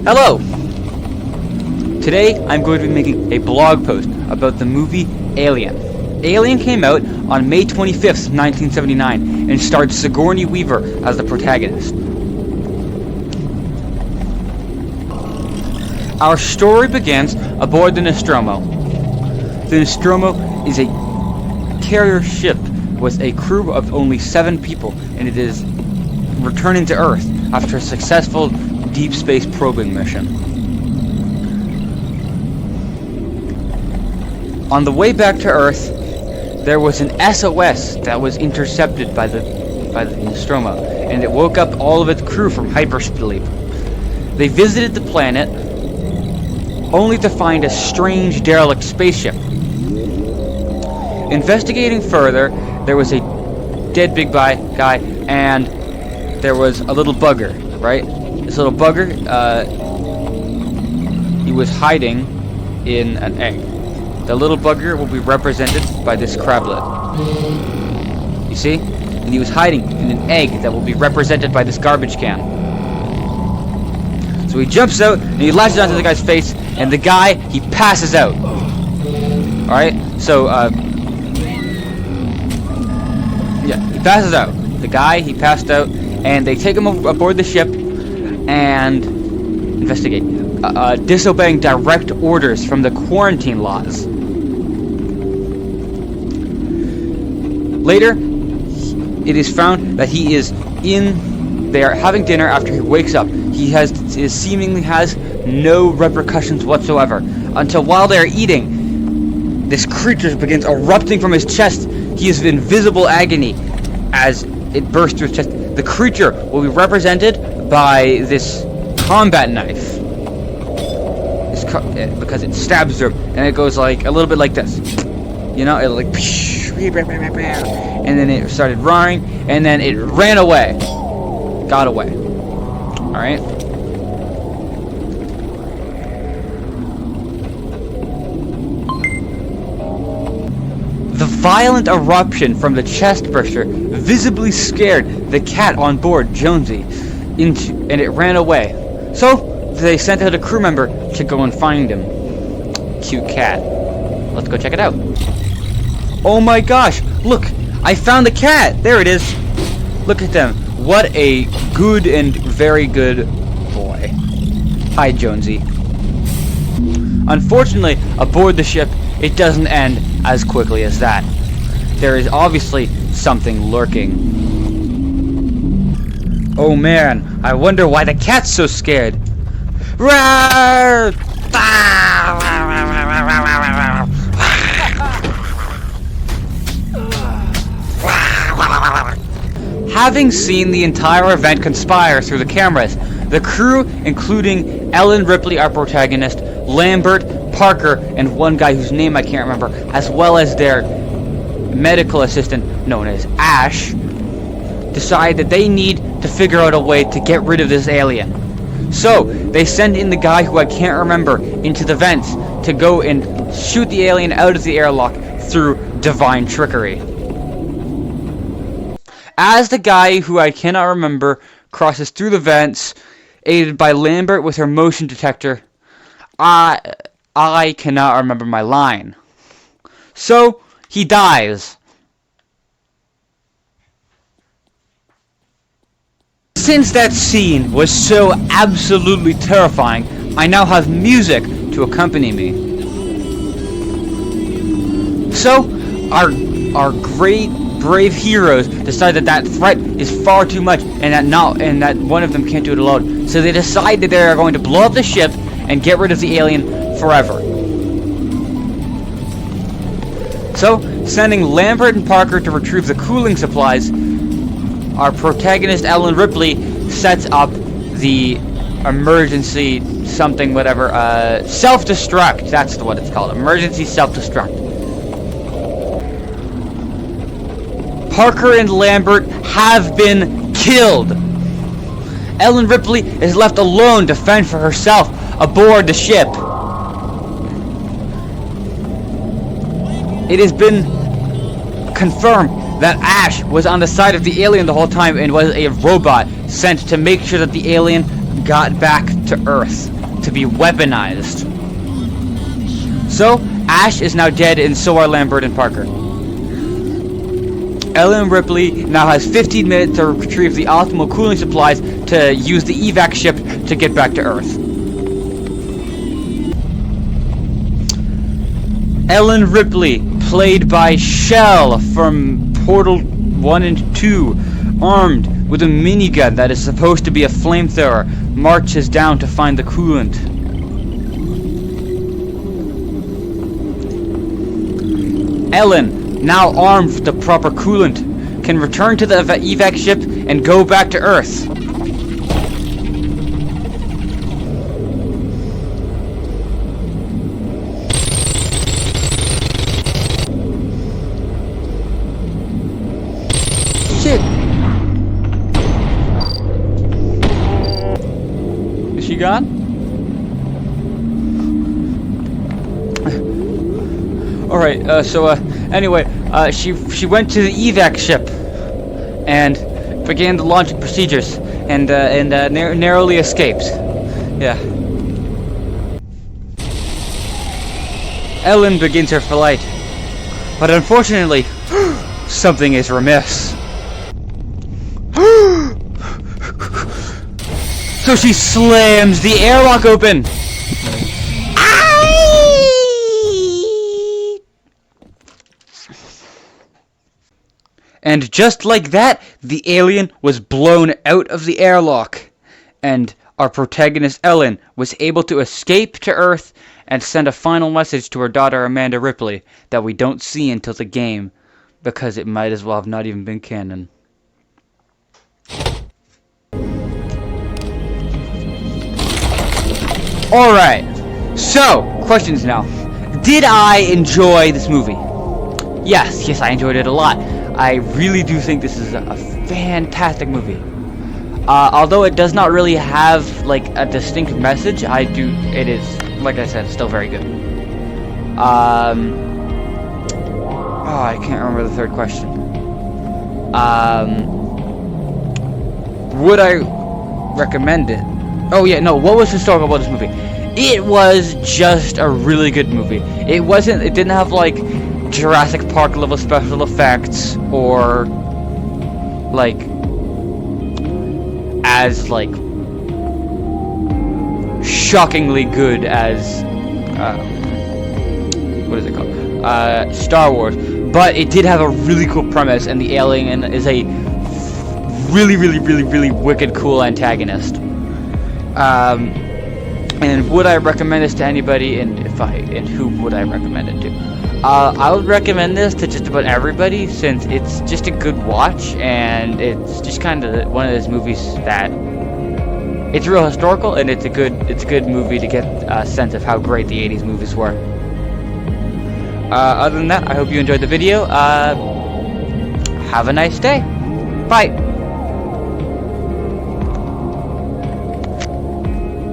Hello! Today I'm going to be making a blog post about the movie Alien. Alien came out on May 25th, 1979 and starred Sigourney Weaver as the protagonist. Our story begins aboard the Nostromo. The Nostromo is a carrier ship with a crew of only 7 people, and it is returning to Earth after a successful deep space probing mission. On the way back to Earth, there was an SOS that was intercepted by the Nostromo, and it woke up all of its crew from hypersleep. They visited the planet, only to find a strange derelict spaceship. Investigating further, there was a dead big guy, and there was a little bugger, right? This little bugger, he was hiding in an egg. The little bugger will be represented by this crablet. You see? And he was hiding in an egg that will be represented by this garbage can. So he jumps out, and he latches onto the guy's face, and the guy, he passes out. Alright? So, yeah, he passes out. The guy, he passed out, and they take him aboard the ship and investigate, disobeying direct orders from the quarantine laws. Later, it is found that he is they are having dinner after he wakes up. He seemingly has no repercussions whatsoever, until while they are eating, this creature begins erupting from his chest. He is in visible agony as it bursts through his chest. The creature will be represented by this combat knife, because it stabs her, and it goes like a little bit like this. You know, it'll like, and then it started roaring, and then it ran away, got away. All right. The violent eruption from the chest burster visibly scared the cat on board, Jonesy, and it ran away. So they sent out a crew member to go and find him. Cute cat. Let's go check it out. Oh my gosh! Look, I found the cat. There it is. Look at them. What a good and very good boy. Hi, Jonesy. Unfortunately, aboard the ship, it doesn't end as quickly as that. There is obviously something lurking. Oh man, I wonder why the cat's so scared. Roar! Having seen the entire event conspire through the cameras, the crew, including Ellen Ripley, our protagonist, Lambert, Parker, and one guy whose name I can't remember, as well as their medical assistant known as Ash, decide that they need to figure out a way to get rid of this alien. So they send in the guy who I can't remember into the vents to go and shoot the alien out of the airlock through divine trickery. As the guy who I cannot remember crosses through the vents, aided by Lambert with her motion detector, I cannot remember my line. So he dies. Since that scene was so absolutely terrifying, I now have music to accompany me. So, our great, brave heroes decide that threat is far too much, and that one of them can't do it alone. So they decide that they are going to blow up the ship and get rid of the alien forever. So, sending Lambert and Parker to retrieve the cooling supplies, our protagonist Ellen Ripley sets up the emergency something whatever, self-destruct, that's what it's called, emergency self-destruct. Parker and Lambert have been killed. Ellen Ripley is left alone to fend for herself aboard the ship. It has been confirmed that Ash was on the side of the alien the whole time and was a robot sent to make sure that the alien got back to Earth to be weaponized. So, Ash is now dead, and so are Lambert and Parker. Ellen Ripley now has 15 minutes to retrieve the optimal cooling supplies to use the evac ship to get back to Earth. Ellen Ripley, played by Shell from Portal 1 and 2, armed with a minigun that is supposed to be a flamethrower, marches down to find the coolant. Ellen, now armed with the proper coolant, can return to the evac ship and go back to Earth. Shit! Is she gone? Alright, anyway, she went to the evac ship and began the launching procedures and narrowly escaped. Yeah. Ellen begins her flight, but unfortunately, something is remiss. So she slams the airlock open. And just like that, the alien was blown out of the airlock. And our protagonist Ellen was able to escape to Earth and send a final message to her daughter Amanda Ripley that we don't see until the game, because it might as well have not even been canon. Alright, so, questions now. Did I enjoy this movie? Yes, I enjoyed it a lot. I really do think this is a fantastic movie. Although it does not really have, like, a distinct message, it is, like I said, still very good. I can't remember the third question. Would I recommend it? Oh yeah, no, what was historical about this movie? It was just a really good movie. It didn't have, like, Jurassic Park level special effects, or, like, as, like, shockingly good as, what is it called? Star Wars. But it did have a really cool premise, and the alien is a really wicked cool antagonist. And would I recommend this to anybody, and who would I recommend it to? I would recommend this to just about everybody, since it's just a good watch, and it's just kind of one of those movies that it's real historical, and it's a good movie to get a sense of how great the 80s movies were. Other than that, I hope you enjoyed the video. Have a nice day. Bye.